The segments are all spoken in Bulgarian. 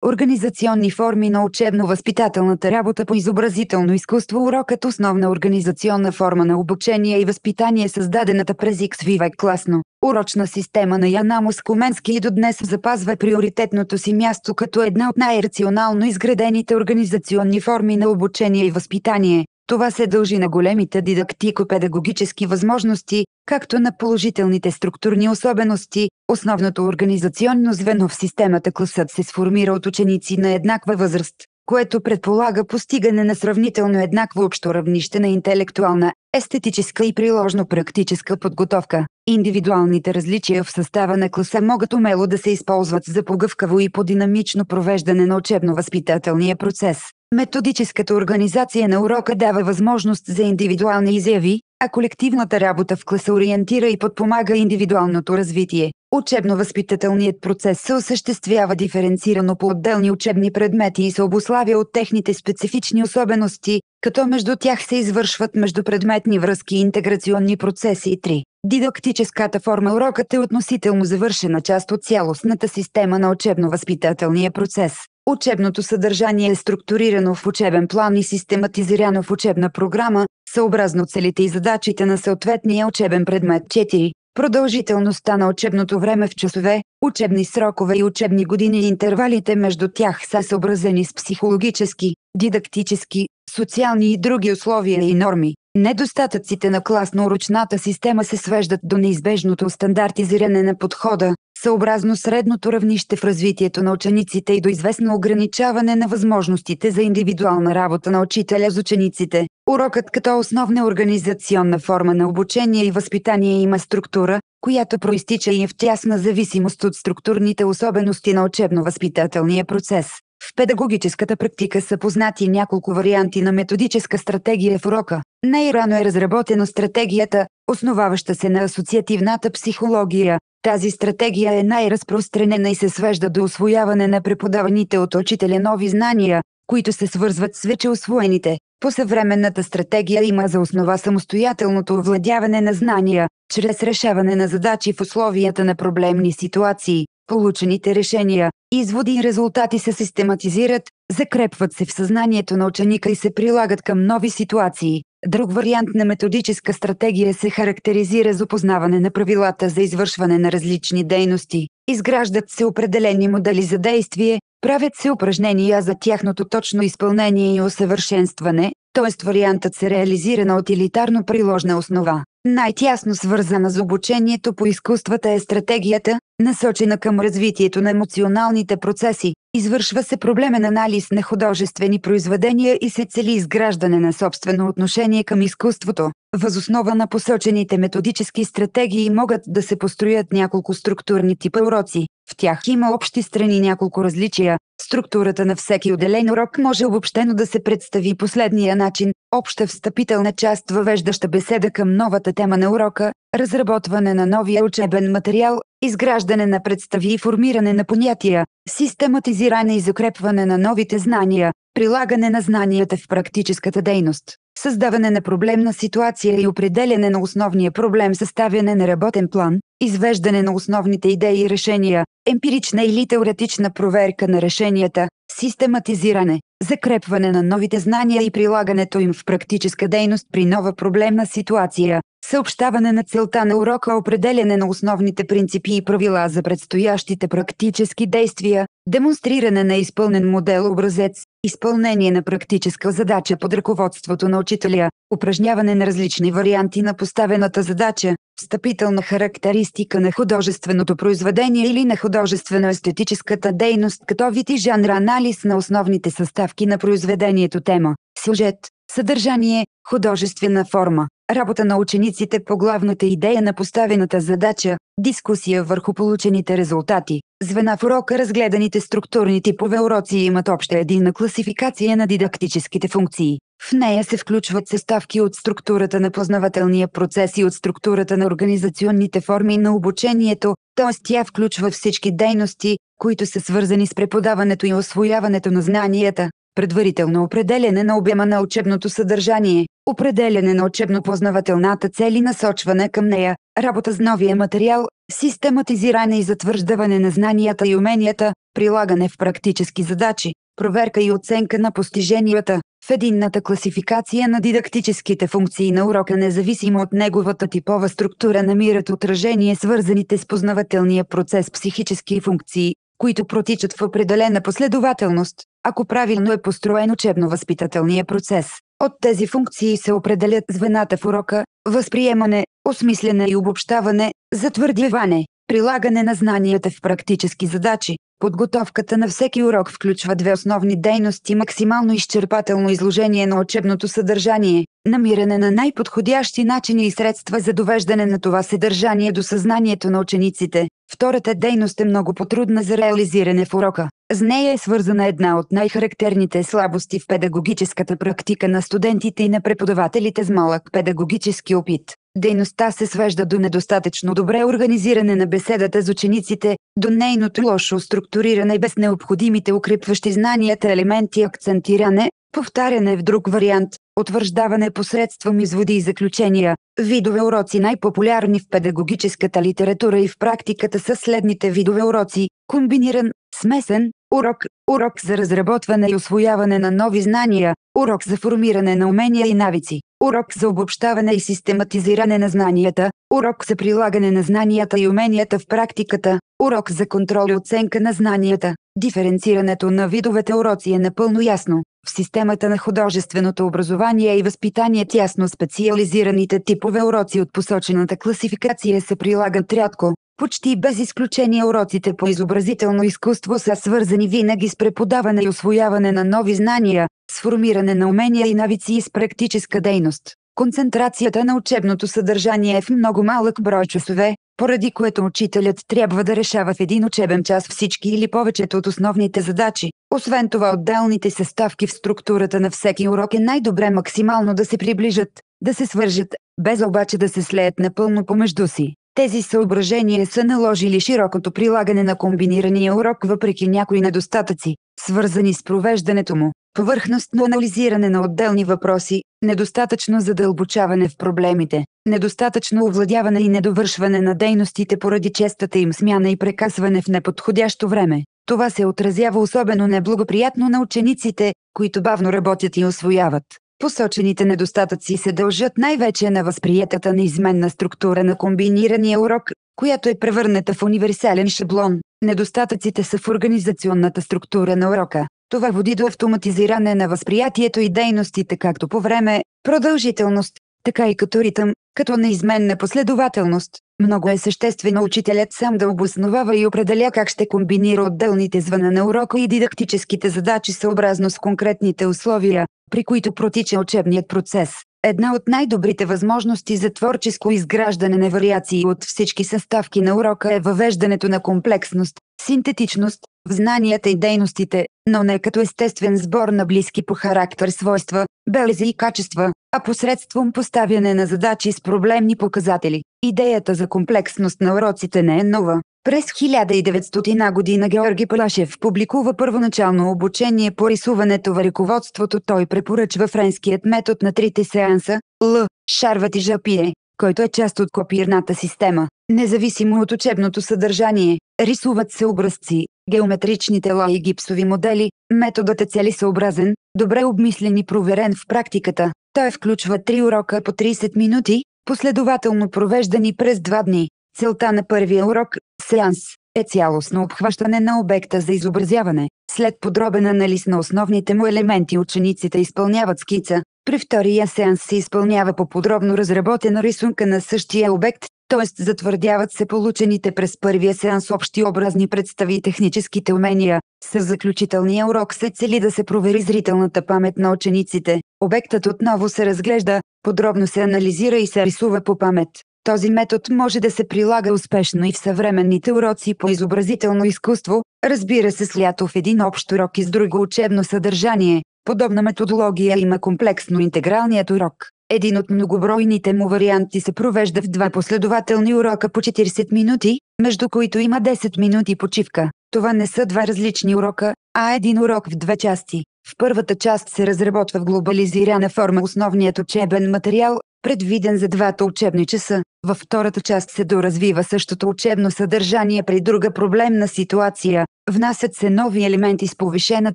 Организационни форми на учебно-възпитателната работа по изобразително изкуство. Урокът основна организационна форма на обучение и възпитание, създадената през X век класно урочна система на Ян Амос Коменски и до днес запазва приоритетното си място като една от най-рационално изградените организационни форми на обучение и възпитание. Това се дължи на големите дидактико-педагогически възможности, както на положителните структурни особености. Основното организационно звено в системата класът се сформира от ученици на еднаква възраст, което предполага постигане на сравнително еднакво общо равнище на интелектуална, естетическа и приложно-практическа подготовка. Индивидуалните различия в състава на класа могат умело да се използват за по-гъвкаво и по-динамично провеждане на учебно-възпитателния процес. Методическата организация на урока дава възможност за индивидуални изяви, а колективната работа в класа ориентира и подпомага индивидуалното развитие. Учебно-възпитателният процес се осъществява диференцирано по отделни учебни предмети и се обуславя от техните специфични особености, като между тях се извършват междупредметни връзки и интеграционни процеси. 3. Дидактическата форма. Урокът е относително завършена част от цялостната система на учебно-възпитателния процес. Учебното съдържание е структурирано в учебен план и систематизирано в учебна програма, съобразно целите и задачите на съответния учебен предмет. 4. Продължителността на учебното време в часове, учебни срокове и учебни години и интервалите между тях са съобразени с психологически, дидактически, социални и други условия и норми. Недостатъците на класно-урочната система се свеждат до неизбежното стандартизиране на подхода, съобразно средното равнище в развитието на учениците и до известно ограничаване на възможностите за индивидуална работа на учителя с учениците. Урокът като основна организационна форма на обучение и възпитание има структура, която проистича и е в тясна зависимост от структурните особености на учебно-възпитателния процес. В педагогическата практика са познати няколко варианти на методическа стратегия в урока. Най-рано е разработена стратегията, основаваща се на асоциативната психология. Тази стратегия е най-разпространена и се свежда до усвояване на преподаваните от учителя нови знания, които се свързват с вече усвоените. По-съвременната стратегия има за основа самостоятелното овладяване на знания, чрез решаване на задачи в условията на проблемни ситуации. Получените решения, изводи и резултати се систематизират, закрепват се в съзнанието на ученика и се прилагат към нови ситуации. Друг вариант на методическа стратегия се характеризира с опознаване на правилата за извършване на различни дейности. Изграждат се определени модели за действие, правят се упражнения за тяхното точно изпълнение и усъвършенстване, т.е. вариантът се реализира на утилитарно-приложна основа. Най-тясно свързана с обучението по изкуствата е стратегията, насочена към развитието на емоционалните процеси. Извършва се проблемен анализ на художествени произведения и се цели изграждане на собствено отношение към изкуството. Въз основа на посочените методически стратегии могат да се построят няколко структурни типа уроци. В тях има общи страни няколко различия. Структурата на всеки отделен урок може обобщено да се представи последния начин: обща встъпителна част, въвеждаща беседа към новата тема на урока, разработване на новия учебен материал, изграждане на представи и формиране на понятия, систематизиране и закрепване на новите знания, прилагане на знанията в практическата дейност, създаване на проблемна ситуация и определяне на основния проблем, съставяне на работен план, извеждане на основните идеи и решения, емпирична или теоретична проверка на решенията, систематизиране, закрепване на новите знания и прилагането им в практическа дейност при нова проблемна ситуация, съобщаване на целта на урока, определяне на основните принципи и правила за предстоящите практически действия, демонстриране на изпълнен модел-образец, изпълнение на практическа задача под ръководството на учителя, упражняване на различни варианти на поставената задача, встъпителна характеристика на художественото произведение или на художествено-естетическата дейност като вид и жанр, анализ на основните съставки на произведението, тема, сюжет, съдържание, художествена форма, работа на учениците по главната идея на поставената задача, дискусия върху получените резултати. Звена в урока. Разгледаните структурни типове уроци имат обща единна класификация на дидактическите функции. В нея се включват съставки от структурата на познавателния процес и от структурата на организационните форми на обучението, т.е. тя включва всички дейности, които са свързани с преподаването и усвояването на знанията. предварително определяне на обема на учебното съдържание, определяне на учебно-познавателната цел и насочване към нея, работа с новия материал, систематизиране и затвърждаване на знанията и уменията, прилагане в практически задачи, проверка и оценка на постиженията, в единната класификация на дидактическите функции на урока независимо от неговата типова структура намират отражение свързаните с познавателния процес психически функции, които протичат в определена последователност, ако правилно е построен учебно-възпитателния процес. От тези функции се определят звената в урока: възприемане, осмисляне и обобщаване, затвърдяване, прилагане на знанията в практически задачи. Подготовката на всеки урок включва две основни дейности: максимално изчерпателно изложение на учебното съдържание, намиране на най-подходящи начини и средства за довеждане на това съдържание до съзнанието на учениците. Втората дейност е много по-трудна за реализиране в урока. С нея е свързана една от най-характерните слабости в педагогическата практика на студентите и на преподавателите с малък педагогически опит. Дейността се свежда до недостатъчно добре организиране на беседата с учениците, до нейното лошо структуриране без необходимите укрепващи знанията елементи, акцентиране, повтаряне в друг вариант, утвърждаване посредством изводи и заключения. Видове уроци най-популярни в педагогическата литература и в практиката са следните видове уроци: комбиниран, смесен, урок, урок за разработване и усвояване на нови знания, урок за формиране на умения и навици, урок за обобщаване и систематизиране на знанията, урок за прилагане на знанията и уменията в практиката, урок за контрол и оценка на знанията. Диференцирането на видовете уроци е напълно ясно. В системата на художественото образование и възпитание тясно специализираните типове уроци от посочената класификация се прилагат рядко. Почти без изключение уроците по изобразително изкуство са свързани винаги с преподаване и усвояване на нови знания, с формиране на умения и навици и с практическа дейност. Концентрацията на учебното съдържание е в много малък брой часове, поради което учителят трябва да решава в един учебен час всички или повечето от основните задачи. Освен това, отделните съставки в структурата на всеки урок е най-добре максимално да се приближат, да се свържат, без обаче да се слеят напълно помежду си. Тези съображения са наложили широкото прилагане на комбинирания урок въпреки някои недостатъци, свързани с провеждането му: повърхностно анализиране на отделни въпроси, недостатъчно задълбочаване в проблемите, недостатъчно овладяване и недовършване на дейностите поради честата им смяна и прекъсване в неподходящо време. Това се отразява особено неблагоприятно на учениците, които бавно работят и усвояват. Посочените недостатъци се дължат най-вече на възприетата неизменна структура на комбинирания урок, която е превърната в универсален шаблон. Недостатъците са в организационната структура на урока. Това води до автоматизиране на възприятието и дейностите както по време, продължителност, така и като ритъм, като неизменна последователност. Много е съществено учителят сам да обосновава и определя как ще комбинира отделните звена на урока и дидактическите задачи съобразно с конкретните условия, при които протича учебният процес. Една от най-добрите възможности за творческо изграждане на вариации от всички съставки на урока е въвеждането на комплексност, синтетичност в знанията и дейностите, но не като естествен сбор на близки по характер свойства, белези и качества, а посредством поставяне на задачи с проблемни показатели. Идеята за комплексност на уроците не е нова. През 1900 година Георги Палашев публикува първоначално обучение по рисуването в ръководството. Той препоръчва френският метод на трите сеанса, Л. Шарват и Жапие, който е част от копирната система. Независимо от учебното съдържание, рисуват се образци, геометрични тела и гипсови модели. Методът е целесъобразен, добре обмислен и проверен в практиката. Той включва 3 урока по 30 минути, последователно провеждани през 2 дни. Целта на първия урок, сеанс, е цялостно обхващане на обекта за изобразяване. След подробен анализ на основните му елементи учениците изпълняват скица. При втория сеанс се изпълнява по-подробно разработена рисунка на същия обект, т.е. затвърдяват се получените през първия сеанс общи образни представи и техническите умения. С заключителния урок се цели да се провери зрителната памет на учениците. Обектът отново се разглежда, подробно се анализира и се рисува по памет. Този метод може да се прилага успешно и в съвременните уроци по изобразително изкуство, разбира се слято в един общ урок и с друго учебно съдържание. Подобна методология има комплексно интегралният урок. Един от многобройните му варианти се провежда в 2 последователни урока по 40 минути, между които има 10 минути почивка. Това не са 2 различни урока, а един урок в 2 части. В първата част се разработва в глобализирана форма основният учебен материал, предвиден за двата учебни часа. Във втората част се доразвива същото учебно съдържание при друга проблемна ситуация. Внасят се нови елементи с повишена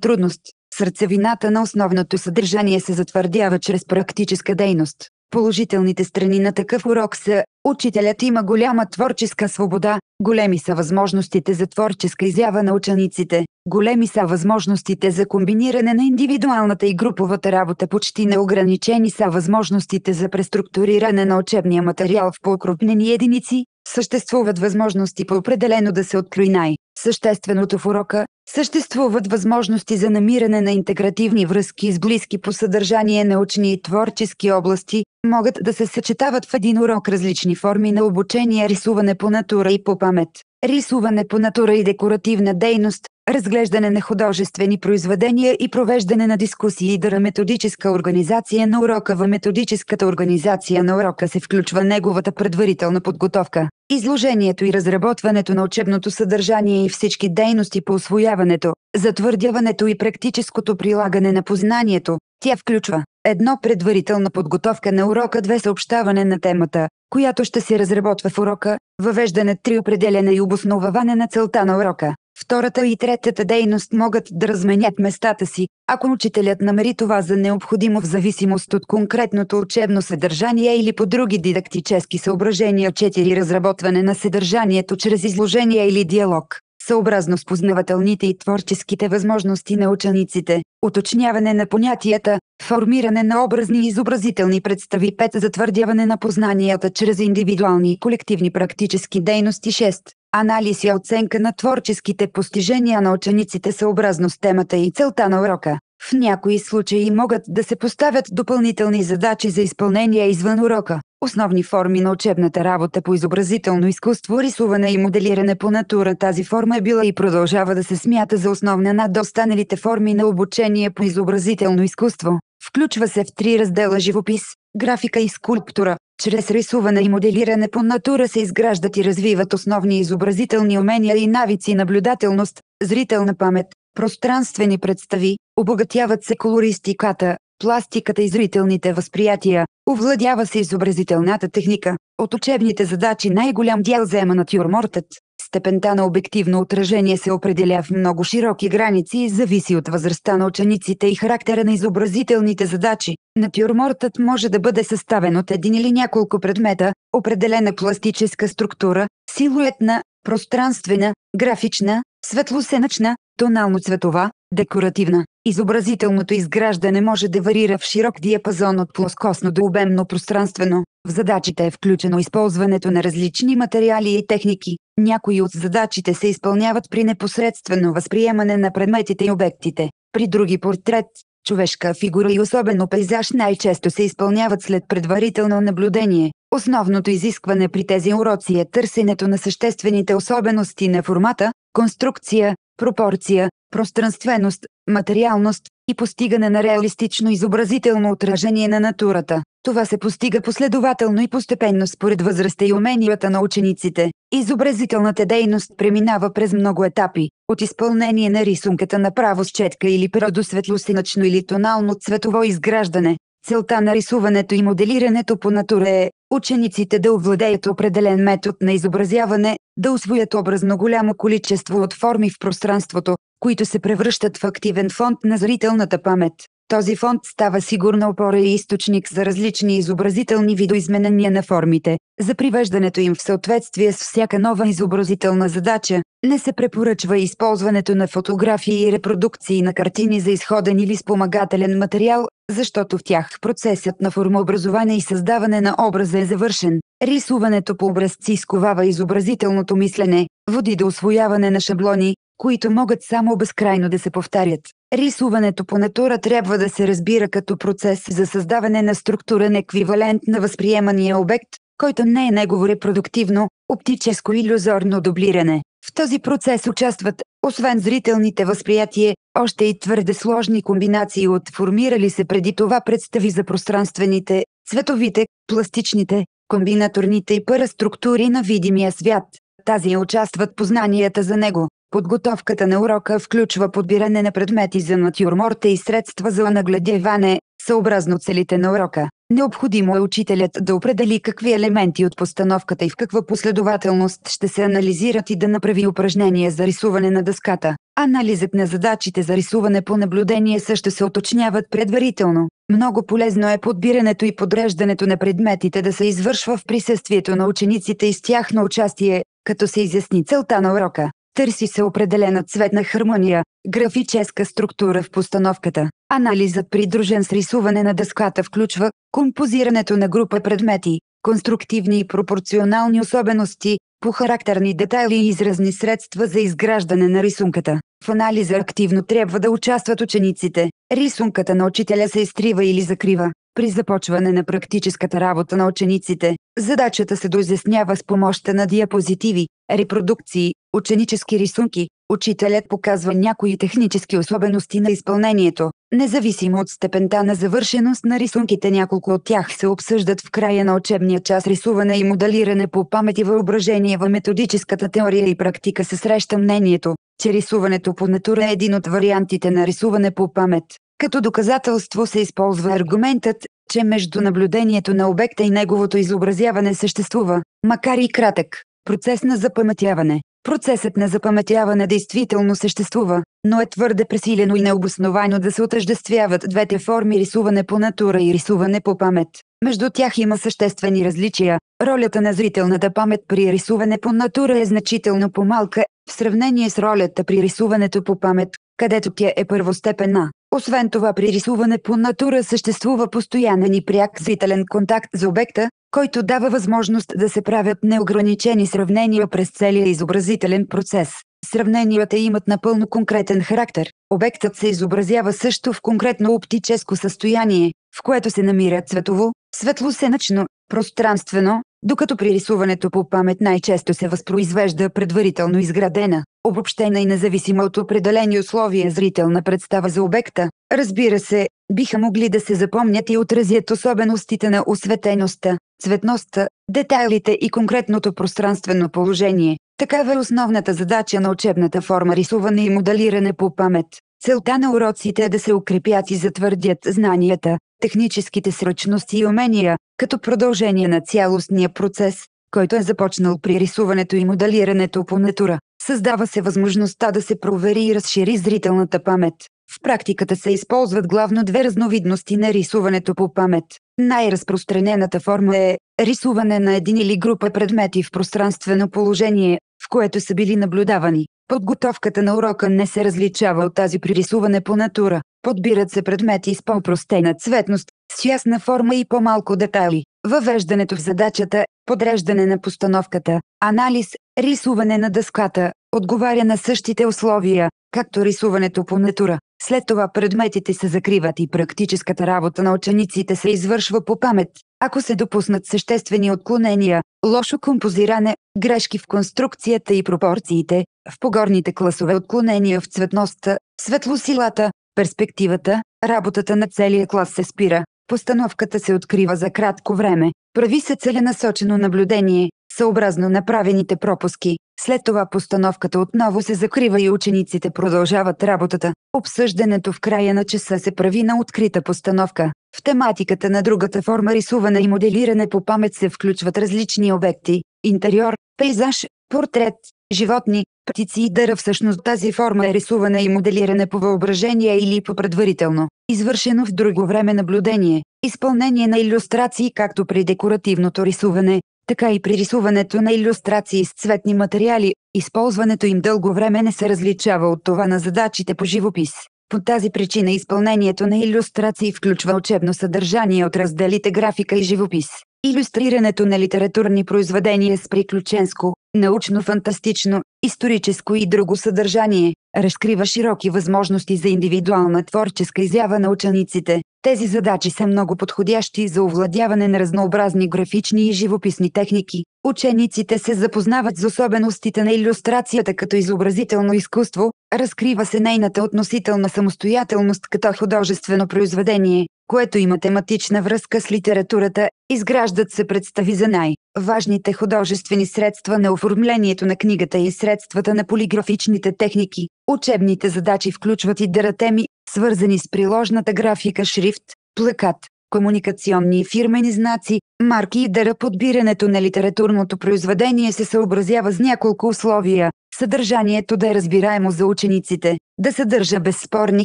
трудност. Сърцевината на основното съдържание се затвърдява чрез практическа дейност. Положителните страни на такъв урок са: учителят има голяма творческа свобода, големи са възможностите за творческа изява на учениците, големи са възможностите за комбиниране на индивидуалната и груповата работа, почти неограничени са възможностите за преструктуриране на учебния материал в по-окрупнени единици, съществуват възможности по-определено да се открои най-същественото в урока, съществуват възможности за намиране на интегративни връзки с близки по съдържание научни и творчески области, могат да се съчетават в един урок различни форми на обучение: рисуване по натура и по памет, рисуване по натура и декоративна дейност, разглеждане на художествени произведения и провеждане на дискусии. Методическа организация на урока. В методическата организация на урока се включва неговата предварителна подготовка, изложението и разработването на учебното съдържание и всички дейности по усвояването, затвърдяването и практическото прилагане на познанието. Тя включва: 1. Предварителна подготовка на урока. 2. Съобщаване на темата, която ще се разработва в урока. Въвеждане. 3. Определяне и обосноваване на целта на урока. Втората и третата дейност могат да разменят местата си, ако учителят намери това за необходимо в зависимост от конкретното учебно съдържание или по други дидактически съображения. 4. Разработване на съдържанието чрез изложение или диалог, съобразно с познавателните и творческите възможности на учениците, уточняване на понятията, формиране на образни и изобразителни представи. 5. Затвърдяване на познанията чрез индивидуални и колективни практически дейности. 6. Анализ и оценка на творческите постижения на учениците съобразно с темата и целта на урока. В някои случаи могат да се поставят допълнителни задачи за изпълнение извън урока. Основни форми на учебната работа по изобразително изкуство: рисуване и моделиране по натура. Тази форма е била и продължава да се смята за основна над останалите форми на обучение по изобразително изкуство. Включва се в 3 раздела: живопис, графика и скулптура. Чрез рисуване и моделиране по натура се изграждат и развиват основни изобразителни умения и навици: наблюдателност, зрителна памет, пространствени представи, обогатяват се колористиката, пластиката и зрителните възприятия, овладява се изобразителната техника. От учебните задачи най-голям дял заема натюрмортът. Степента на обективно отражение се определя в много широки граници и зависи от възрастта на учениците и характера на изобразителните задачи. Натюрмортът може да бъде съставен от един или няколко предмета: определена пластическа структура, силуетна, пространствена, графична, светлосенъчна, тонално-цветова, декоративна. Изобразителното изграждане може да варира в широк диапазон от плоскостно до обемно пространствено. В задачите е включено използването на различни материали и техники. Някои от задачите се изпълняват при непосредствено възприемане на предметите и обектите. При други портрет, човешка фигура и особено пейзаж най-често се изпълняват след предварително наблюдение. Основното изискване при тези уроци е търсенето на съществените особености на формата, конструкция, пропорция, пространственост, материалност и постигане на реалистично изобразително отражение на натурата. Това се постига последователно и постепенно според възрастта и уменията на учениците. Изобразителната дейност преминава през много етапи, от изпълнение на рисунката направо с четка или перо до светлосинъчно или тонално цветово изграждане. Целта на рисуването и моделирането по натура е учениците да овладеят определен метод на изобразяване, да усвоят образно голямо количество от форми в пространството, които се превръщат в активен фонд на зрителната памет. Този фонд става сигурна опора и източник за различни изобразителни видоизменения на формите. За привеждането им в съответствие с всяка нова изобразителна задача, не се препоръчва използването на фотографии и репродукции на картини за изходен или спомагателен материал, защото в тях процесът на формообразуване и създаване на образа е завършен. Рисуването по образци изковава изобразителното мислене, води до усвояване на шаблони, които могат само безкрайно да се повтарят. Рисуването по натура трябва да се разбира като процес за създаване на структурен еквивалент на възприемания обект, който не е негово репродуктивно, оптическо илюзорно дублиране. В този процес участват, освен зрителните възприятия, още и твърде сложни комбинации от формирали се преди това представи за пространствените, цветовите, пластичните, комбинаторните и параструктури на видимия свят. Тази участват познанията за него. Подготовката на урока включва подбиране на предмети за натюрморта и средства за нагледяване, съобразно целите на урока. Необходимо е учителят да определи какви елементи от постановката и в каква последователност ще се анализират и да направи упражнения за рисуване на дъската. Анализът на задачите за рисуване по наблюдение също се уточняват предварително. Много полезно е подбирането и подреждането на предметите да се извършва в присъствието на учениците и с тяхно участие, като се изясни целта на урока. Търси се определена цветна хармония, графическа структура в постановката. Анализът, придружен с рисуване на дъската, включва композирането на група предмети, конструктивни и пропорционални особености, по характерни детайли и изразни средства за изграждане на рисунката. В анализа активно трябва да участват учениците. Рисунката на учителя се изтрива или закрива. При започване на практическата работа на учениците, задачата се доизяснява с помощта на диапозитиви, репродукции, ученически рисунки. Учителят показва някои технически особености на изпълнението. Независимо от степента на завършеност на рисунките, няколко от тях се обсъждат в края на учебния час. Рисуване и моделиране по памет и въображение. В методическата теория и практика се среща мнението, че рисуването по натура е един от вариантите на рисуване по памет. Като доказателство се използва аргументът, че между наблюдението на обекта и неговото изобразяване съществува, макар и кратък, процес на запаметяване. Процесът на запаметяване действително съществува, но е твърде пресилено и необосновано да се отъждествяват двете форми рисуване по натура и рисуване по памет. Между тях има съществени различия. Ролята на зрителната памет при рисуване по натура е значително по-малка в сравнение с ролята при рисуването по памет, където тя е първостепенна. Освен това, при рисуване по натура съществува постоянен и пряк зрителен контакт с обекта, който дава възможност да се правят неограничени сравнения през целия изобразителен процес. Сравненията имат напълно конкретен характер. Обектът се изобразява също в конкретно оптическо състояние, в което се намира цветово, светлосенъчно, пространствено, докато при рисуването по памет най-често се възпроизвежда предварително изградена, обобщена и независима от определени условия зрителна представа за обекта. Разбира се, биха могли да се запомнят и отразят особеностите на осветеността, цветността, детайлите и конкретното пространствено положение. Такава е основната задача на учебната форма рисуване и моделиране по памет. Целта на уроците е да се укрепят и затвърдят знанията, техническите сръчности и умения, като продължение на цялостния процес, който е започнал при рисуването и моделирането по натура. Създава се възможността да се провери и разшири зрителната памет. В практиката се използват главно две разновидности на рисуването по памет. Най-разпространената форма е рисуване на един или група предмети в пространствено положение, в което са били наблюдавани. Подготовката на урока не се различава от тази при рисуване по натура. Подбират се предмети с по-простена цветност, с ясна форма и по-малко детайли. Въвеждането в задачата, подреждане на постановката, анализ, рисуване на дъската, отговаря на същите условия, както рисуването по натура. След това предметите се закриват и практическата работа на учениците се извършва по памет. Ако се допуснат съществени отклонения, лошо композиране, грешки в конструкцията и пропорциите, в по-горните класове отклонения в цветността, светлосилата, перспективата, работата на целия клас се спира. Постановката се открива за кратко време. Прави се целенасочено наблюдение, съобразно направените пропуски. След това постановката отново се закрива и учениците продължават работата. Обсъждането в края на часа се прави на открита постановка. В тематиката на другата форма рисуване и моделиране по памет се включват различни обекти – интериор, пейзаж, портрет, животни, птици и дъра. Всъщност тази форма е рисуване и моделиране по въображение или по предварително извършено в друго време наблюдение, изпълнение на илюстрации както при декоративното рисуване, така и при рисуването на илюстрации с цветни материали. Използването им дълго време не се различава от това на задачите по живопис. По тази причина изпълнението на илюстрации включва учебно съдържание от разделите графика и живопис. Илюстрирането на литературни произведения с приключенско, научно-фантастично, историческо и друго съдържание разкрива широки възможности за индивидуална творческа изява на учениците. Тези задачи са много подходящи за овладяване на разнообразни графични и живописни техники. Учениците се запознават с особеностите на илюстрацията като изобразително изкуство, разкрива се нейната относителна самостоятелност като художествено произведение, което има тематична връзка с литературата, изграждат се представи за най-важните художествени средства на оформлението на книгата и средствата на полиграфичните техники. Учебните задачи включват и теми, свързани с приложната графика, шрифт, плакат, комуникационни и фирмени знаци, марки и подбирането на литературното произведение се съобразява с няколко условия. Съдържанието да е разбираемо за учениците, да съдържа безспорни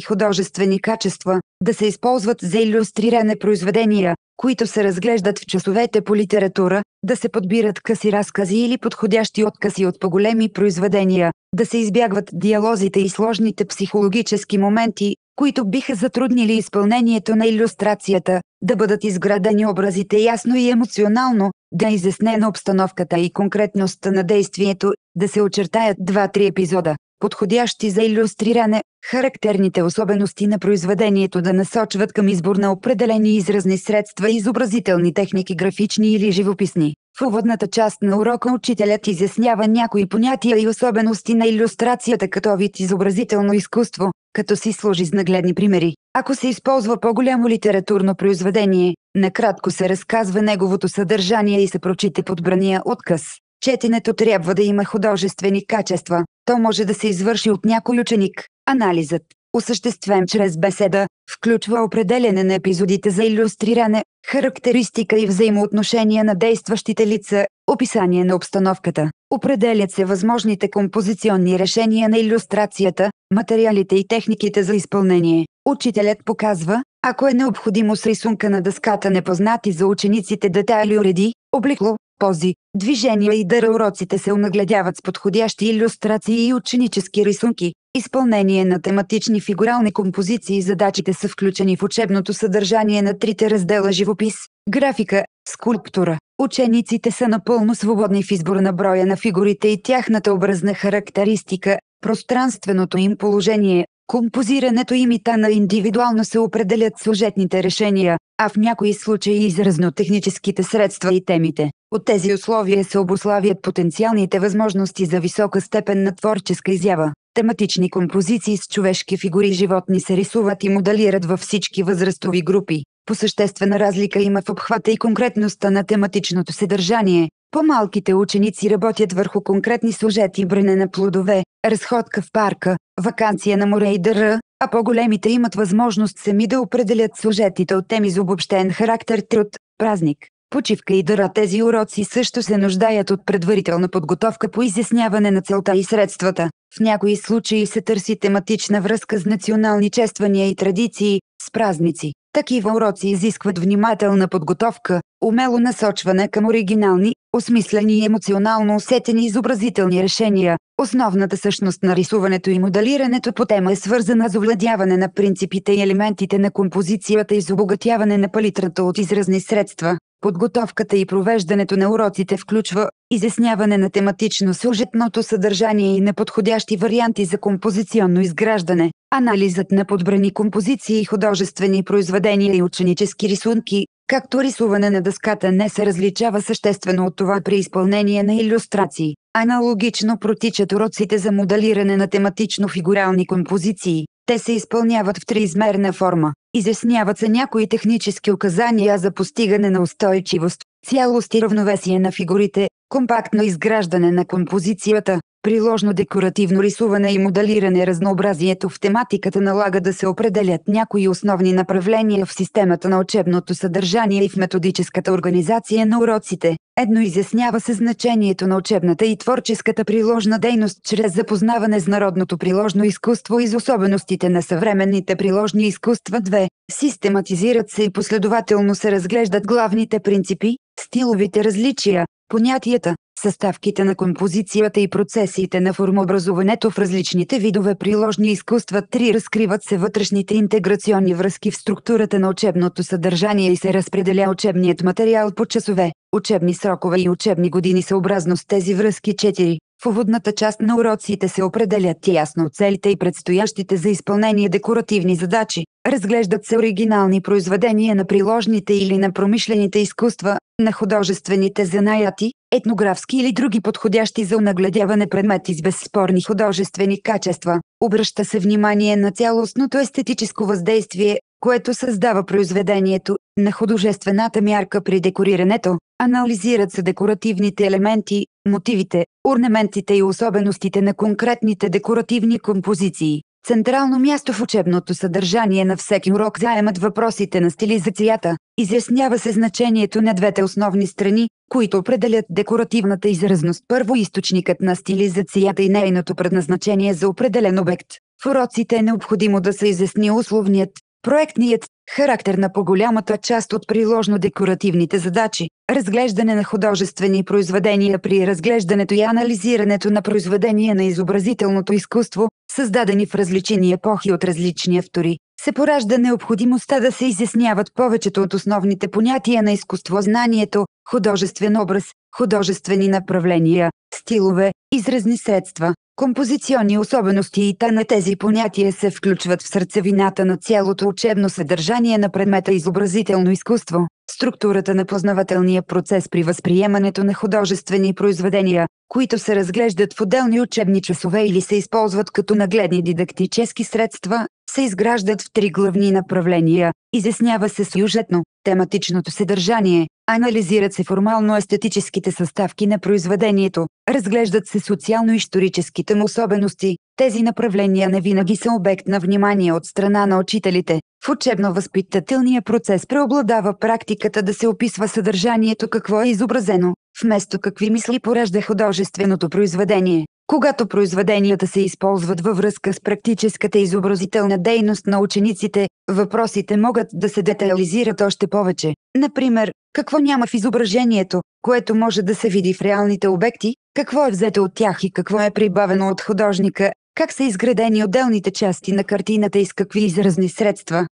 художествени качества, да се използват за илюстриране произведения, които се разглеждат в часовете по литература, да се подбират къси разкази или подходящи откази от по-големи произведения, да се избягват диалозите и сложните психологически моменти, които биха затруднили изпълнението на илюстрацията, да бъдат изградени образите ясно и емоционално, да е изяснена обстановката и конкретността на действието, да се очертаят 2-3 епизода, подходящи за илюстриране, характерните особености на произведението да насочват към избор на определени изразни средства и изобразителни техники, графични или живописни. В уводната част на урока учителят изяснява някои понятия и особености на илюстрацията като вид изобразително изкуство, като си служи с нагледни примери. Ако се използва по-голямо литературно произведение, накратко се разказва неговото съдържание и се прочита подбрания отказ. Четенето трябва да има художествени качества. То може да се извърши от някой ученик. Анализът, осъществен чрез беседа, включва определяне на епизодите за илюстриране, характеристика и взаимоотношения на действащите лица, описание на обстановката. Определят се възможните композиционни решения на илюстрацията, материалите и техниките за изпълнение. Учителят показва, ако е необходимо с рисунка на дъската непознати за учениците детайли, уреди, облекло, пози, движения и уроците се онагледяват с подходящи илюстрации и ученически рисунки. Изпълнение на тематични фигурални композиции. Задачите са включени в учебното съдържание на 3 раздела: живопис, графика, скулптура. Учениците са напълно свободни в избора на броя на фигурите и тяхната образна характеристика, пространственото им положение, композирането им и на индивидуално се определят сюжетните решения, а в някои случаи изразно-техническите средства и темите. От тези условия се обуславят потенциалните възможности за висока степен на творческа изява. Тематични композиции с човешки фигури и животни се рисуват и моделират във всички възрастови групи. По съществена разлика има в обхвата и конкретността на тематичното съдържание. По-малките ученици работят върху конкретни сюжети: брене на плодове, разходка в парка, ваканция на море и др., а по-големите имат възможност сами да определят сюжетите от теми с обобщен характер: труд, празник, почивка и др. Тези уроци също се нуждаят от предварителна подготовка по изясняване на целта и средствата. В някои случаи се търси тематична връзка с национални чествания и традиции, с празници. Такива уроци изискват внимателна подготовка, умело насочване към оригинални, осмислени и емоционално усетени изобразителни решения. Основната същност на рисуването и моделирането по тема е свързана с овладяване на принципите и елементите на композицията и с обогатяване на палитрата от изразни средства. Подготовката и провеждането на уроците включва изясняване на тематично-сюжетното съдържание и на подходящи варианти за композиционно изграждане. Анализът на подбрани композиции и художествени произведения и ученически рисунки, както рисуване на дъската, не се различава съществено от това при изпълнение на илюстрации. Аналогично протичат уроците за моделиране на тематично-фигурални композиции. Те се изпълняват в триизмерна форма. Изясняват се някои технически указания за постигане на устойчивост, цялост и равновесие на фигурите, компактно изграждане на композицията, приложно декоративно рисуване и моделиране. Разнообразието в тематиката налага да се определят някои основни направления в системата на учебното съдържание и в методическата организация на уроците. Едно, изяснява се значението на учебната и творческата приложна дейност чрез запознаване с народното приложно изкуство и с особеностите на съвременните приложни изкуства. 2. Систематизират се и последователно се разглеждат главните принципи, стиловите различия, понятията, съставките на композицията и процесите на формообразуването в различните видове приложни изкуства. 3. Разкриват се вътрешните интеграционни връзки в структурата на учебното съдържание и се разпределя учебният материал по часове, учебни срокове и учебни години съобразно с тези връзки. 4. В уводната част на уроците се определят ясно целите и предстоящите за изпълнение декоративни задачи. Разглеждат се оригинални произведения на приложните или на промишлените изкуства, на художествените занаяти, етнографски или други подходящи за онагледяване предмети с безспорни художествени качества. Обръща се внимание на цялостното естетическо въздействие, което създава произведението, на художествената мярка при декорирането. Анализират се декоративните елементи, мотивите, орнаментите и особеностите на конкретните декоративни композиции. Централно място в учебното съдържание на всеки урок заемат въпросите на стилизацията. Изяснява се значението на двете основни страни, които определят декоративната изразност. Първо, източникът на стилизацията и нейното предназначение за определен обект. В уроците е необходимо да се изясни условният, проектният характер на по-голямата част от приложно-декоративните задачи. Разглеждане на художествени произведения. При разглеждането и анализирането на произведения на изобразителното изкуство, създадени в различни епохи от различни автори, се поражда необходимостта да се изясняват повечето от основните понятия на изкуствознанието: художествен образ, художествени направления, стилове, изразни средства, композиционни особености и т.н. Тези понятия се включват в сърцевината на цялото учебно съдържание на предмета изобразително изкуство. Структурата на познавателния процес при възприемането на художествени произведения, които се разглеждат в отделни учебни часове или се използват като нагледни дидактически средства, се изграждат в три главни направления. Изяснява се сюжетно, тематичното съдържание, анализират се формално-естетическите съставки на произведението, разглеждат се социално-историческите му особености. Тези направления не винаги са обект на внимание от страна на учителите. В учебно-възпитателния процес преобладава практиката да се описва съдържанието, какво е изобразено, вместо какви мисли поражда художественото произведение. Когато произведенията се използват във връзка с практическата изобразителна дейност на учениците, въпросите могат да се детайлизират още повече. Например, какво няма в изображението, което може да се види в реалните обекти, какво е взето от тях и какво е прибавено от художника, как са изградени отделните части на картината и с какви изразни средства.